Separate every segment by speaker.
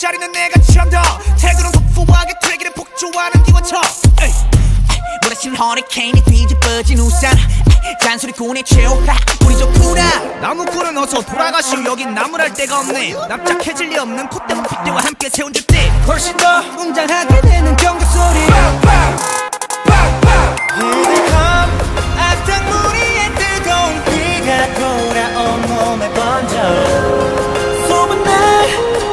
Speaker 1: 자리는 내가 취한다. 태그는 소소하게 되기를 폭주하는 기관차.
Speaker 2: 몰아친 허리케인이 뒤집어진 우산. 잔소리꾼의 최후라 우리 좋구나.
Speaker 1: 나무꾼은 어서 돌아가시오. 여긴 나무랄 데가 없네. 납작해질 리 없는 콧대와 핏대와 함께 세운 잣대. 훨씬 더 웅장하게 되는 경적 소리.
Speaker 2: 악당무리에 뜨거운 비가 돌아온 몸에 번져. 소문난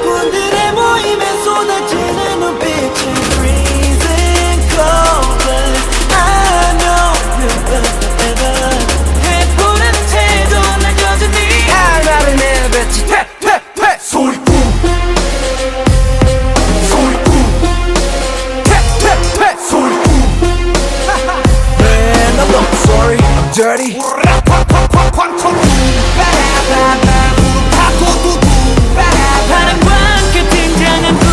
Speaker 2: 분들의 모임에 쏟아지는 눈빛은 freezing cold. I know you 해보는 태도 난 여전히
Speaker 1: 알바를 내뱉지. 퇴퇴퇴 소리꾼 소리꾼 퇴퇴퇴 소리꾼. Man, I'm not sorry, I'm dirty.
Speaker 2: 바람과 함께 등장한 불.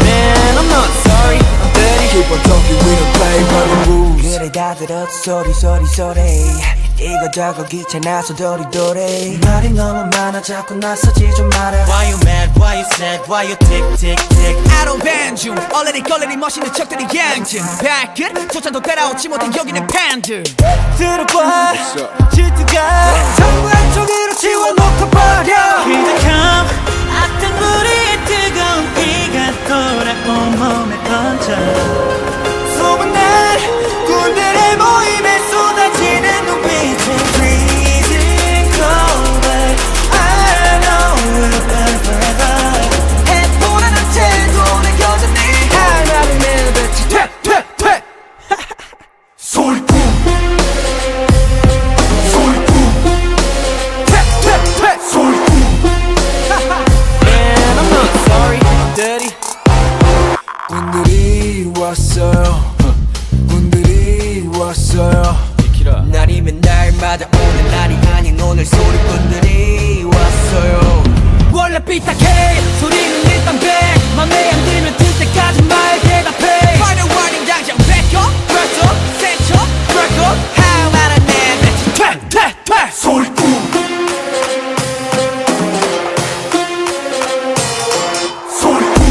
Speaker 2: Man, I'm not sorry, I'm dirty.
Speaker 1: Keep on talking, we don't play by the rules.
Speaker 2: 그래 다 들었어 소리 이거저거 귀찮아서 도리도리. 말이 너무 많아 자꾸 나서지 좀 마라. Why you mad, why you sad, why you tick tick tick.
Speaker 1: I don't ban you. 얼레리 멋있는 척들이 양진. 발끝 조차도 따라오지 못한 여기는 팬들.
Speaker 2: 들어봐 질투가 전부 한쪽으로 지워놓고 버려. 기득함 악당무리의 뜨거운 비가 돌아온 몸에 번져. 소문난 군들의 모임에 쏟아지는 눈빛은 freezing cold. I know we'll burn forever. 해보라는 태도는 여전히
Speaker 1: 알바를 내뱉지. 퇴퇴퇴 소리꾼 소리꾼 퇴퇴퇴 소리꾼.
Speaker 2: Man, I'm not sorry, I'm dirty.
Speaker 1: 군들이 왔어요. 군들이 왔어요.
Speaker 2: 날이면 날마다 오는 날이 아닌 오늘 소리꾼들이 왔어요. 원래 삐딱해 소리는 일단 배. 맘에 안 들면 들 때까지 말 대답해. Final warning 당장 back up, back up, set up, back up. How about a man that's
Speaker 1: 퇴퇴퇴 소리꾼 소리꾼.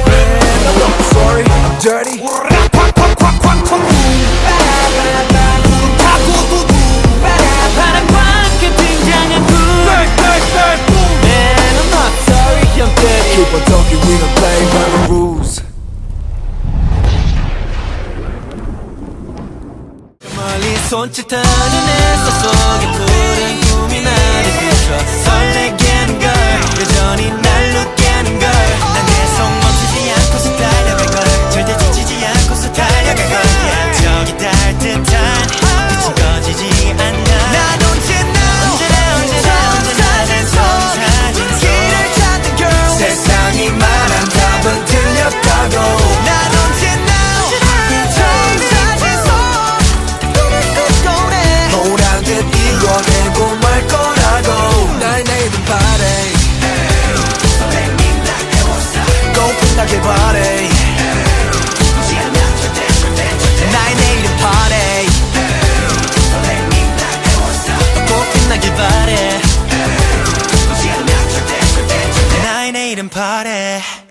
Speaker 1: Man, I'm not sorry, I'm dirty.
Speaker 2: 바람과 함께 등장한 불. Man, I'm not sorry, I'm dirty.
Speaker 1: Keep on talking, we don't play by the rules.
Speaker 2: 멀리 손짓하는 햇살 속에 푸른 꿈이 나를 비춰 설레게 하는 걸. 여전히 날 웃게 하는 걸. 난 계속 멈추지 않고서 달려갈 걸. 절대 지치지 않고서 달려갈 걸. Yeah, 저기 닿을 듯한 빛이 꺼지지 않아. 난 언제나 내 손사진 속 길을 찾는 girl.
Speaker 1: 세상이 말한 답은 틀렸다고.
Speaker 2: 난 언제나 손사진 속 꿈을 꾸고 내
Speaker 1: 보란 듯 이뤄내고 말 거라고. 날 내일은 바래.
Speaker 3: 설렘이 날 태웠어.
Speaker 1: 꼭 끝나길 바래.
Speaker 3: 굳이 않아 절대
Speaker 2: 나의 내일은 party.
Speaker 3: 설렘이 날 태웠어.
Speaker 2: 꼭 끝나길 바래.
Speaker 3: 굳이 않아 절대
Speaker 2: 나의 내일은 party.